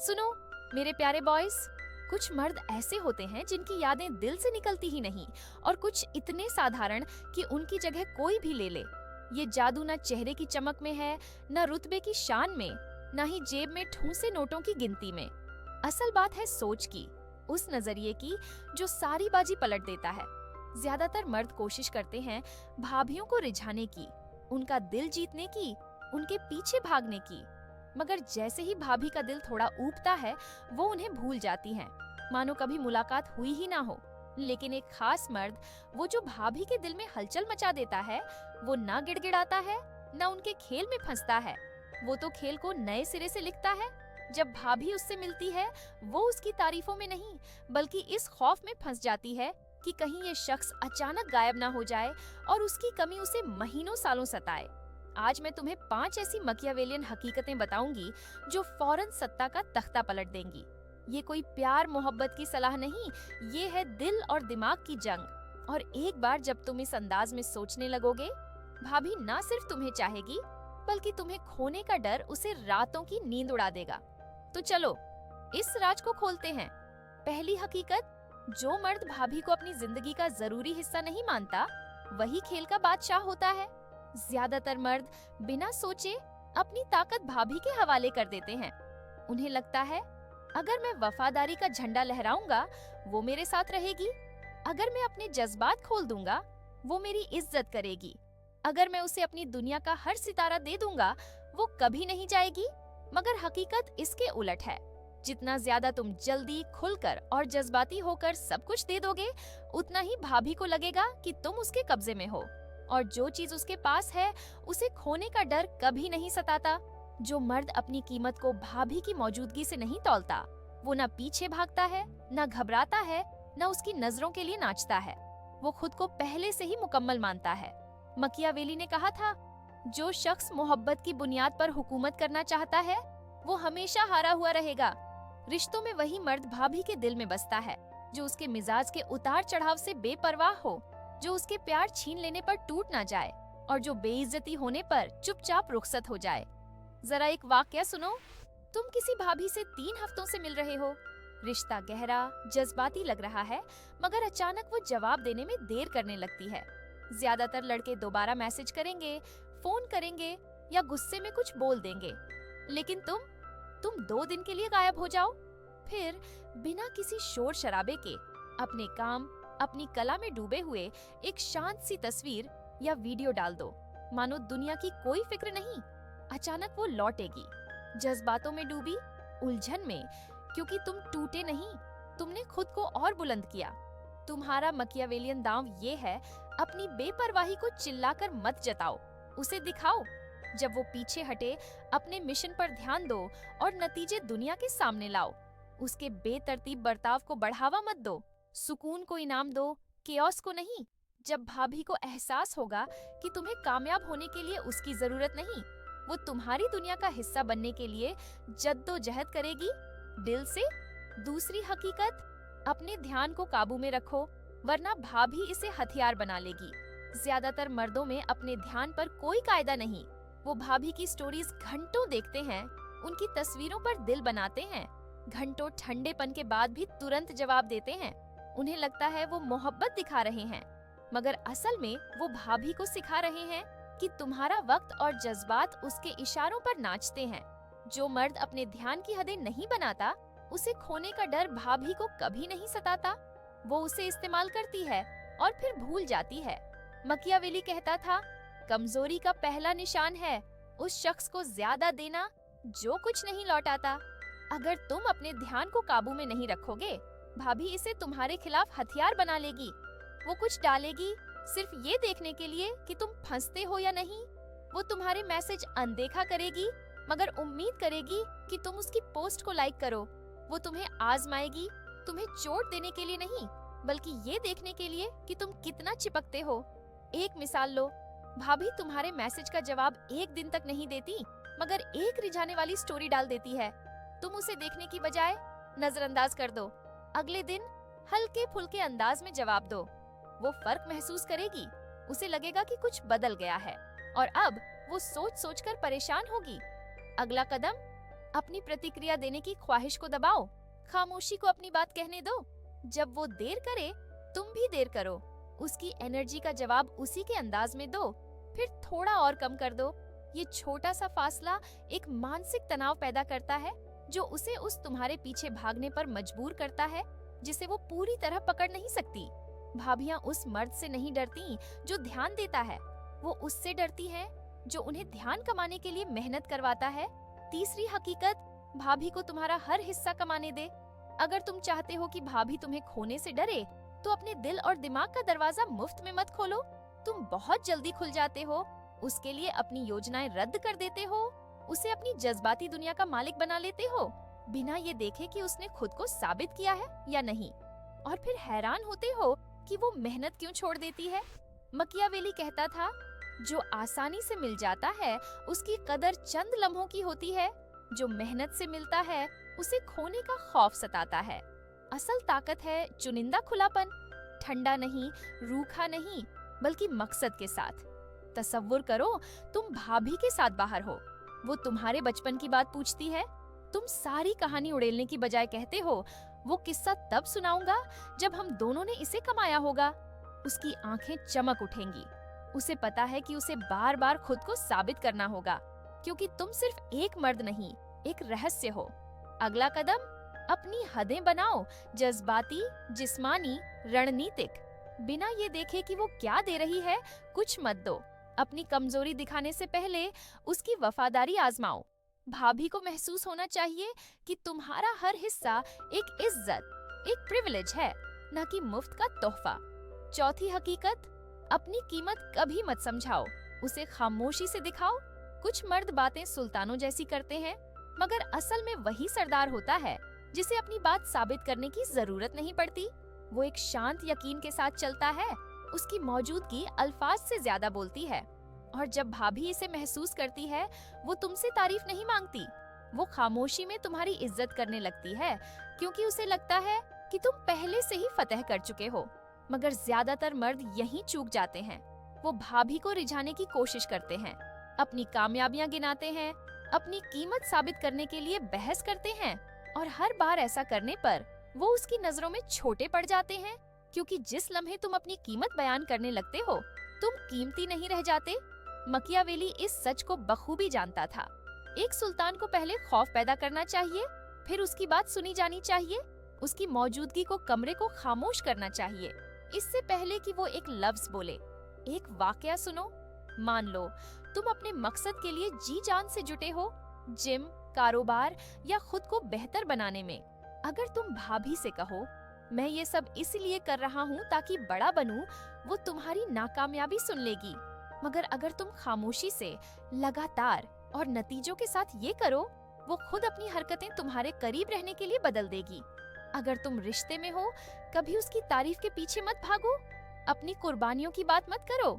सुनो मेरे प्यारे बॉयज, कुछ मर्द ऐसे होते हैं जिनकी यादें दिल से निकलती ही नहीं और कुछ इतने साधारण कि उनकी जगह कोई भी ले ले। ये जादू न चेहरे की चमक में है, न रुतबे की शान में, न ही जेब में ठूसे नोटों की गिनती में। असल बात है सोच की, उस नजरिए की जो सारी बाजी पलट देता है। ज्यादातर मर्द कोशिश करते हैं भाभियों को रिझाने की, उनका दिल जीतने की, उनके पीछे भागने की, मगर जैसे ही भाभी का दिल थोड़ा ऊबता है वो उन्हें भूल जाती हैं, मानो कभी मुलाकात हुई ही ना हो। लेकिन एक खास मर्द, वो जो भाभी के दिल में हलचल मचा देता है, वो ना गिड़गिड़ाता है, ना उनके खेल में फंसता है। वो तो खेल को नए सिरे से लिखता है। जब भाभी उससे मिलती है, वो उसकी तारीफों में नहीं बल्कि इस खौफ में फंस जाती है कि कहीं ये शख्स अचानक गायब ना हो जाए और उसकी कमी उसे महीनों सालों सताए। आज मैं तुम्हें 5 ऐसी मकियावेलियन हकीकतें बताऊंगी जो फौरन सत्ता का तख्ता पलट देंगी। ये कोई प्यार मोहब्बत की सलाह नहीं, ये है दिल और दिमाग की जंग। और एक बार जब तुम इस अंदाज में सोचने लगोगे, भाभी ना सिर्फ तुम्हें चाहेगी बल्कि तुम्हें खोने का डर उसे रातों की नींद उड़ा देगा। तो चलो इस राज को खोलते हैं। पहली हकीकत, जो मर्द भाभी को अपनी जिंदगी का जरूरी हिस्सा नहीं मानता, वही खेल का बादशाह होता है। ज्यादातर मर्द बिना सोचे अपनी ताकत भाभी के हवाले कर देते हैं। उन्हें लगता है अगर मैं वफादारी का झंडा लहराऊंगा वो मेरे साथ रहेगी, अगर मैं अपने जज्बात खोल दूंगा वो मेरी इज्जत करेगी, अगर मैं उसे अपनी दुनिया का हर सितारा दे दूंगा वो कभी नहीं जाएगी। मगर हकीकत इसके उलट है। जितना ज्यादा तुम जल्दी, खुलकर और जज्बाती होकर सब कुछ दे दोगे, उतना ही भाभी को लगेगा कि तुम उसके कब्जे में हो और जो चीज उसके पास है उसे खोने का डर कभी नहीं सताता। जो मर्द अपनी कीमत को भाभी की मौजूदगी से नहीं तौलता, वो न पीछे भागता है, न घबराता है, न उसकी नजरों के लिए नाचता है। वो खुद को पहले से ही मुकम्मल मानता है। मकियावेली ने कहा था, जो शख्स मोहब्बत की बुनियाद पर हुकूमत करना चाहता है वो हमेशा हारा हुआ रहेगा। रिश्तों में वही मर्द भाभी के दिल में बसता है जो उसके मिजाज के उतार चढ़ाव से बेपरवाह हो, जो उसके प्यार छीन लेने पर टूट ना जाए और जो बेइज्जती होने पर चुपचाप रुखसत हो जाए। जरा एक वाकया सुनो। तुम किसी भाभी से 3 हफ्तों से मिल रहे हो, रिश्ता गहरा, जज्बाती लग रहा है, मगर अचानक वो जवाब देने में देर करने लगती है। ज्यादातर लड़के दोबारा मैसेज करेंगे, फोन करेंगे या गुस्से में कुछ बोल देंगे, लेकिन तुम 2 दिन के लिए गायब हो जाओ। फिर बिना किसी शोर शराबे के अपने काम, अपनी कला में डूबे हुए एक शांत सी तस्वीर या वीडियो डाल दो, मानो दुनिया की कोई फिक्र नहीं। अचानक वो लौटेगी, जज्बातों में डूबी, उलझन में, क्योंकि तुम टूटे नहीं, तुमने खुद को और बुलंद किया। तुम्हारा मकियावेलियन दांव ये है, अपनी बेपरवाही को चिल्लाकर मत जताओ, उसे दिखाओ। जब वो पीछे हटे, अपने मिशन पर ध्यान दो और नतीजे दुनिया के सामने लाओ। उसके बेतरतीब बर्ताव को बढ़ावा मत दो, सुकून को इनाम दो, केओस को नहीं। जब भाभी को एहसास होगा कि तुम्हें कामयाब होने के लिए उसकी जरूरत नहीं, वो तुम्हारी दुनिया का हिस्सा बनने के लिए जद्दोजहद करेगी, दिल से। दूसरी हकीकत, अपने ध्यान को काबू में रखो, वरना भाभी इसे हथियार बना लेगी। ज्यादातर मर्दों में अपने ध्यान पर कोई कायदा नहीं। वो भाभी की स्टोरीज घंटों देखते हैं, उनकी तस्वीरों पर दिल बनाते हैं, घंटों ठंडेपन के बाद भी तुरंत जवाब देते हैं। उन्हें लगता है वो मोहब्बत दिखा रहे हैं, मगर असल में वो भाभी को सिखा रहे हैं कि तुम्हारा वक्त और जज्बात उसके इशारों पर नाचते हैं। जो मर्द अपने ध्यान की हदें नहीं बनाता, उसे खोने का डर भाभी को कभी नहीं सताता। वो उसे इस्तेमाल करती है और फिर भूल जाती है। मकियावेली कहता था, कमजोरी का पहला निशान है उस शख्स को ज्यादा देना जो कुछ नहीं लौटाता। अगर तुम अपने ध्यान को काबू में नहीं रखोगे, भाभी इसे तुम्हारे खिलाफ हथियार बना लेगी। वो कुछ डालेगी सिर्फ ये देखने के लिए कि तुम फंसते हो या नहीं। वो तुम्हारे मैसेज अनदेखा करेगी, मगर उम्मीद करेगी कि तुम उसकी पोस्ट को लाइक करो। वो तुम्हें आजमाएगी, तुम्हें चोट देने के लिए नहीं, बल्कि ये देखने के लिए कि तुम कितना चिपकते हो। एक मिसाल लो, भाभी तुम्हारे मैसेज का जवाब 1 दिन तक नहीं देती, मगर एक रिझाने वाली स्टोरी डाल देती है। तुम उसे देखने की बजाय नजरअंदाज कर दो। अगले दिन हल्के फुल्के अंदाज में जवाब दो। वो फर्क महसूस करेगी, उसे लगेगा कि कुछ बदल गया है और अब वो सोच सोच कर परेशान होगी। अगला कदम, अपनी प्रतिक्रिया देने की ख्वाहिश को दबाओ, खामोशी को अपनी बात कहने दो। जब वो देर करे, तुम भी देर करो। उसकी एनर्जी का जवाब उसी के अंदाज में दो, फिर थोड़ा और कम कर दो। ये छोटा सा फासला एक मानसिक तनाव पैदा करता है जो उसे उस तुम्हारे पीछे भागने पर मजबूर करता है जिसे वो पूरी तरह पकड़ नहीं सकती। भाभियां उस मर्द से नहीं डरती जो ध्यान देता है, वो उससे डरती हैं जो उन्हें ध्यान कमाने के लिए मेहनत करवाता है। तीसरी हकीकत, भाभी को तुम्हारा हर हिस्सा कमाने दे। अगर तुम चाहते हो कि भाभी तुम्हें खोने से डरे, तो अपने दिल और दिमाग का दरवाजा मुफ्त में मत खोलो। तुम बहुत जल्दी खुल जाते हो, उसके लिए अपनी योजनाएं रद्द कर देते हो, उसे अपनी जज्बाती दुनिया का मालिक बना लेते हो, बिना ये देखे कि उसने खुद को साबित किया है या नहीं। और फिर हैरान होते हो कि वो मेहनत क्यों छोड़ देती है। मकियावेली कहता था, जो आसानी से मिल जाता है उसकी कदर चंद लम्हों की होती है, जो मेहनत से मिलता है उसे खोने का खौफ सताता है। असल ताकत है चुनिंदा खुलापन, ठंडा नहीं, रूखा नहीं, बल्कि मकसद के साथ। तसव्वुर करो तुम भाभी के साथ बाहर हो, वो तुम्हारे बचपन की बात पूछती है, तुम सारी कहानी उड़ेलने की बजाय कहते हो, वो किस्सा तब सुनाऊंगा जब हम दोनों ने इसे कमाया होगा। उसकी आंखें चमक उठेंगी। उसे पता है कि उसे बार बार खुद को साबित करना होगा, क्योंकि तुम सिर्फ एक मर्द नहीं, एक रहस्य हो। अगला कदम, अपनी हदें बनाओ, जज्बाती, जिस्मानी, रणनीतिक। बिना ये देखे कि वो क्या दे रही है, कुछ मत दो। अपनी कमजोरी दिखाने से पहले उसकी वफादारी आजमाओ। भाभी को महसूस होना चाहिए कि तुम्हारा हर हिस्सा एक इज्जत, एक प्रिविलेज है, न कि मुफ्त का तोहफा। चौथी हकीकत, अपनी कीमत कभी मत समझाओ, उसे खामोशी से दिखाओ। कुछ मर्द बातें सुल्तानों जैसी करते हैं, मगर असल में वही सरदार होता है जिसे अपनी बात साबित करने की जरूरत नहीं पड़ती। वो एक शांत यकीन के साथ चलता है, उसकी मौजूदगी अल्फाज से ज्यादा बोलती है। और जब भाभी इसे महसूस करती है, वो तुमसे तारीफ नहीं मांगती, वो खामोशी में तुम्हारी इज्जत करने लगती है, क्योंकि उसे लगता है कि तुम पहले से ही फतह कर चुके हो। मगर ज्यादातर मर्द यहीं चूक जाते हैं। वो भाभी को रिझाने की कोशिश करते हैं, अपनी कामयाबियां गिनाते हैं, अपनी कीमत साबित करने के लिए बहस करते हैं, और हर बार ऐसा करने पर वो उसकी नजरों में छोटे पड़ जाते हैं, क्योंकि जिस लम्हे तुम अपनी कीमत बयान करने लगते हो, तुम कीमती नहीं रह जाते। मकियावेली इस सच को बखूबी जानता था। एक सुल्तान को पहले खौफ पैदा करना चाहिए, फिर उसकी बात सुनी जानी चाहिए, उसकी मौजूदगी को, कमरे को खामोश करना चाहिए, इससे पहले कि वो एक लफ्ज बोले। एक वाकया सुनो। मान लो तुम अपने मकसद के लिए जी जान से जुटे हो, जिम, कारोबार या खुद को बेहतर बनाने में। अगर तुम भाभी से कहो, मैं ये सब इसलिए कर रहा हूँ ताकि बड़ा बनूं, वो तुम्हारी नाकामयाबी सुन लेगी। मगर अगर तुम खामोशी से, लगातार और नतीजों के साथ ये करो, वो खुद अपनी हरकतें तुम्हारे करीब रहने के लिए बदल देगी। अगर तुम रिश्ते में हो, कभी उसकी तारीफ के पीछे मत भागो, अपनी कुर्बानियों की बात मत करो।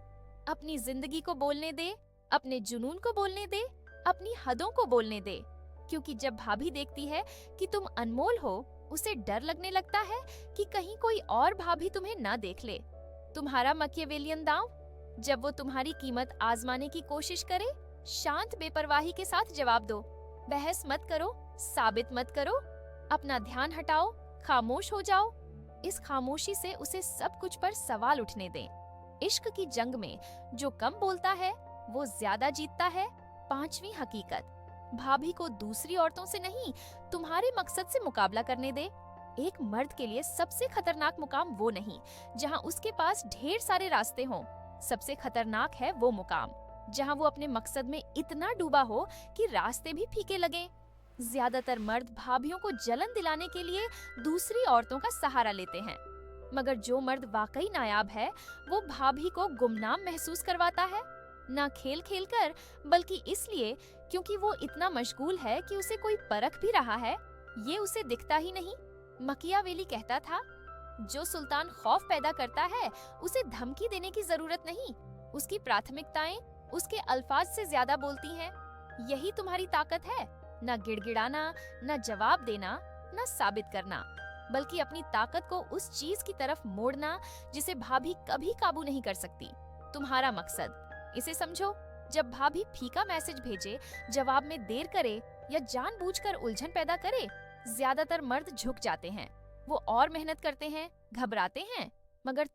अपनी जिंदगी को बोलने दे, अपने जुनून को बोलने दे, अपनी हदों को बोलने दे, क्योंकि जब भाभी देखती है कि तुम अनमोल हो, उसे डर लगने लगता है कि कहीं कोई और भाभी तुम्हें ना देख ले। तुम्हारा मकियावेलियन दांव, जब वो तुम्हारी कीमत आजमाने की कोशिश करे, शांत बेपरवाही के साथ जवाब दो। बहस मत करो, साबित मत करो, अपना ध्यान हटाओ, खामोश हो जाओ। इस खामोशी से उसे सब कुछ पर सवाल उठने दें। इश्क की जंग में जो कम बोलता है, वो ज्यादा जीतता है। पांचवी हकीकत, भाभी को दूसरी औरतों से नहीं, तुम्हारे मकसद से मुकाबला करने दे। एक मर्द के लिए सबसे खतरनाक मुकाम वो नहीं जहां उसके पास ढेर सारे रास्ते हों। सबसे खतरनाक है वो मुकाम जहां वो अपने मकसद में इतना डूबा हो कि रास्ते भी फीके लगें। ज्यादातर मर्द भाभियों को जलन दिलाने के लिए दूसरी औरतों का सहारा लेते हैं, मगर जो मर्द वाकई नायाब है, वो भाभी को गुमनाम महसूस करवाता है, ना खेल खेल कर, बल्कि इसलिए क्योंकि वो इतना मशगूल है कि उसे कोई परख भी रहा है, ये उसे दिखता ही नहीं। मकियावेली कहता था, जो सुल्तान खौफ पैदा करता है, उसे धमकी देने की जरूरत नहीं, उसकी प्राथमिकताएं उसके अल्फाज से ज्यादा बोलती हैं। यही तुम्हारी ताकत है, न गिड़गिड़ाना, न जवाब देना, न साबित करना, बल्कि अपनी ताकत को उस चीज की तरफ मोड़ना जिसे भाभी कभी काबू नहीं कर सकती। तुम्हारा मकसद, इसे समझो। जब भाभी फीका मैसेज भेजे, जवाब में देर करे, या जानबूझकर उलझन पैदा करे, ज्यादातर मर्द झुक जाते हैं। वो और मेहनत करते हैं, घबराते हैं, मगर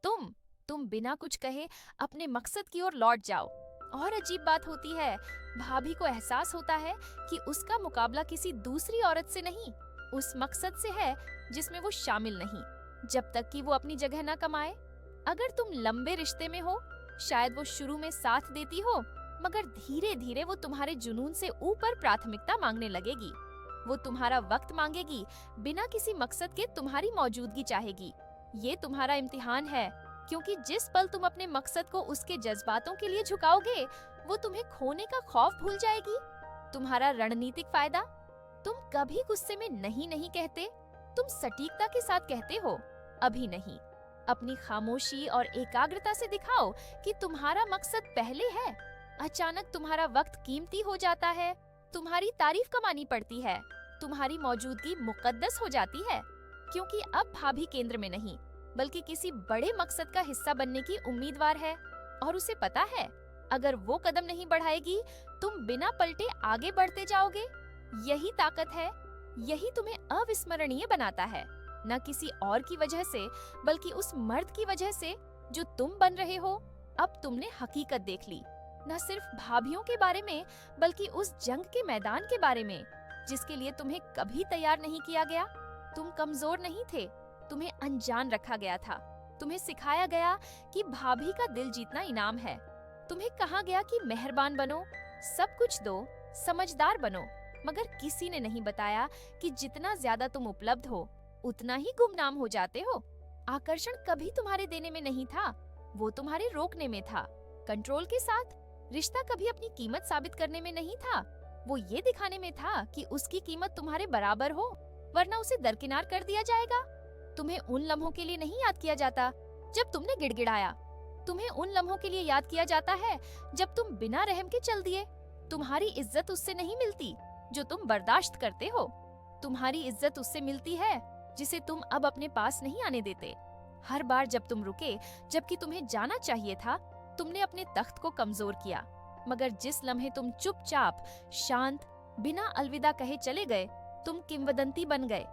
तुम बिना कुछ कहे अपने मकसद की ओर लौट जाओ। और अजीब बात होती है, भाभी को एहसास होता है कि उसका मुकाबला किसी दूसरी औरत से नहीं, उस मकसद से है जिसमें वो शामिल नहीं, जब तक कि वो अपनी जगह न कमाए। अगर तुम लंबे रिश्ते में हो, शायद वो शुरू में साथ देती हो, मगर धीरे धीरे वो तुम्हारे जुनून से ऊपर प्राथमिकता मांगने लगेगी। वो तुम्हारा वक्त मांगेगी, बिना किसी मकसद के तुम्हारी मौजूदगी चाहेगी। ये तुम्हारा इम्तिहान है, क्योंकि जिस पल तुम अपने मकसद को उसके जज्बातों के लिए झुकाओगे, वो तुम्हें खोने का खौफ भूल जाएगी। तुम्हारा रणनीतिक फायदा, तुम कभी गुस्से में नहीं कहते, तुम सटीकता के साथ कहते हो, अभी नहीं। अपनी खामोशी और एकाग्रता से दिखाओ कि तुम्हारा मकसद पहले है। अचानक तुम्हारा वक्त कीमती हो जाता है, तुम्हारी तारीफ कमानी पड़ती है, तुम्हारी मौजूदगी मुकद्दस हो जाती है, क्योंकि अब भाभी केंद्र में नहीं, बल्कि किसी बड़े मकसद का हिस्सा बनने की उम्मीदवार है। और उसे पता है, अगर वो कदम नहीं बढ़ाएगी, तुम बिना पलटे आगे बढ़ते जाओगे। यही ताकत है, यही तुम्हें अविस्मरणीय बनाता है, न किसी और की वजह से, बल्कि उस मर्द की वजह से जो तुम बन रहे हो। अब तुमने हकीकत देख ली, न सिर्फ भाभीियों के बारे में, बल्कि उस जंग के मैदान के बारे में जिसके लिए तुम्हें कभी तैयार नहीं किया गया। तुम कमजोर नहीं थे, तुम्हें अनजान रखा गया था। तुम्हें सिखाया गया कि भाभी का दिल जीतना इनाम है। तुम्हें कहा गया कि मेहरबान बनो, सब कुछ दो, समझदार बनो, मगर किसी ने नहीं बताया कि जितना ज्यादा तुम उपलब्ध हो, उतना ही गुमनाम हो जाते हो। आकर्षण कभी तुम्हारे देने में नहीं था, वो तुम्हारे रोकने में था। कंट्रोल के साथ रिश्ता कभी अपनी कीमत साबित करने में नहीं था, वो ये दिखाने में था कि उसकी कीमत तुम्हारे बराबर हो, वरना उसे दरकिनार कर दिया जाएगा। तुम्हें उन लम्हों के लिए नहीं याद किया जाता जब तुमने गिड़गिड़ाया, तुम्हें उन लम्हों के लिए याद किया जाता है जब तुम बिना रहम के चल दिए। तुम्हारी इज्जत उससे नहीं मिलती जो तुम बर्दाश्त करते हो, तुम्हारी इज्जत उससे मिलती है जिसे तुम अब अपने पास नहीं आने देते। हर बार जब तुम रुके, जबकि तुम्हें जाना चाहिए था, तुमने अपने तख्त को कमजोर किया। मगर जिस लम्हे तुम चुपचाप, शांत, बिना अलविदा कहे चले गए, तुम किंवदंती बन गए।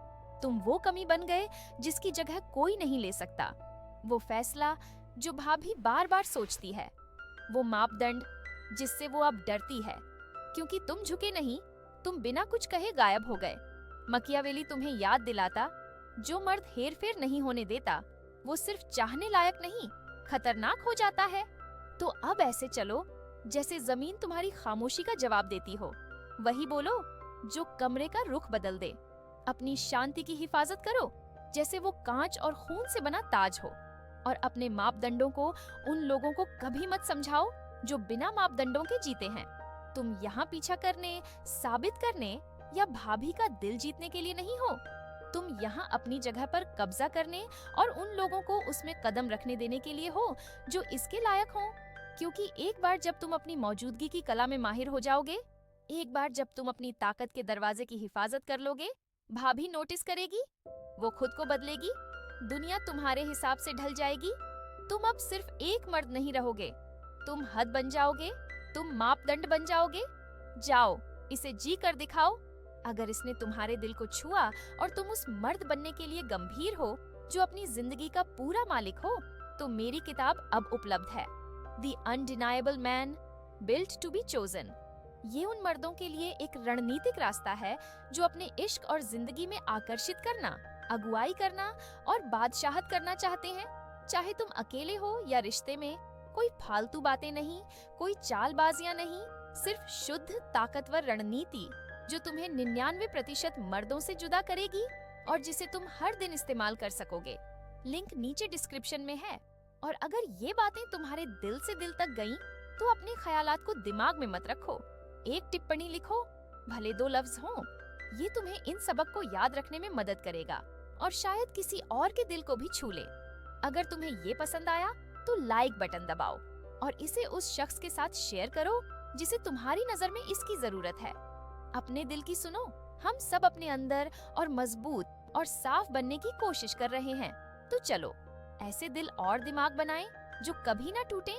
तुम वो कमी बन गए जिसकी जगह कोई नहीं ले सकता। वो फैसला जो भाभी बार बार सोचती है, वो मापदंड जिससे वो अब डरती है, क्योंकि तुम झुके नहीं, तुम बिना कुछ कहे गायब हो गए। मकियावेली तुम्हें याद दिलाता, जो मर्द हेरफेर नहीं होने देता, वो सिर्फ चाहने लायक नहीं, खतरनाक हो जाता है। तो अब ऐसे चलो जैसे जमीन तुम्हारी खामोशी का जवाब देती हो। वही बोलो जो कमरे का रुख बदल दे। अपनी शांति की हिफाजत करो जैसे वो कांच और खून से बना ताज हो। और अपने मापदंडों को उन लोगों को कभी मत समझाओ जो बिना मापदंडों के जीते हैं। तुम यहाँ पीछा करने, साबित करने या भाभी का दिल जीतने के लिए नहीं हो। तुम यहाँ अपनी जगह पर कब्जा करने और उन लोगों को उसमें कदम रखने देने के लिए हो जो इसके लायक हो। क्योंकि एक बार जब तुम अपनी मौजूदगी की कला में माहिर हो जाओगे, एक बार जब तुम अपनी ताकत के दरवाजे की हिफाजत कर लोगे, भाभी नोटिस करेगी, वो खुद को बदलेगी, दुनिया तुम्हारे हिसाब से ढल जाएगी। तुम अब सिर्फ एक मर्द नहीं रहोगे, तुम हद बन जाओगे, तुम मापदंड बन जाओगे। जाओ, इसे जी कर दिखाओ। अगर इसने तुम्हारे दिल को छुआ और तुम उस मर्द बनने के लिए गंभीर हो जो अपनी जिंदगी का पूरा मालिक हो, तो मेरी किताब अब उपलब्ध है, The Undeniable Man, Built to be Chosen। ये उन मर्दों के लिए एक रणनीतिक रास्ता है जो अपने इश्क और जिंदगी में आकर्षित करना, अगुवाई करना और बादशाहत करना चाहते हैं। चाहे तुम अकेले हो या रिश्ते में, कोई फालतू बातें नहीं, कोई चालबाजियां नहीं, सिर्फ शुद्ध ताकतवर रणनीति जो तुम्हें 99% मर्दों से जुदा करेगी और जिसे तुम हर दिन इस्तेमाल कर सकोगे। लिंक नीचे डिस्क्रिप्शन में है। और अगर ये बातें तुम्हारे दिल से दिल तक गईं, तो अपने ख्यालात को दिमाग में मत रखो, एक टिप्पणी लिखो, भले 2 लफ्ज हों। ये तुम्हें इन सबक को याद रखने में मदद करेगा और शायद किसी और के दिल को भी छू ले। अगर तुम्हें ये पसंद आया तो लाइक बटन दबाओ और इसे उस शख्स के साथ शेयर करो जिसे तुम्हारी नजर में इसकी जरूरत है। अपने दिल की सुनो, हम सब अपने अंदर और मजबूत और साफ बनने की कोशिश कर रहे हैं। तो चलो ऐसे दिल और दिमाग बनाएं जो कभी ना टूटें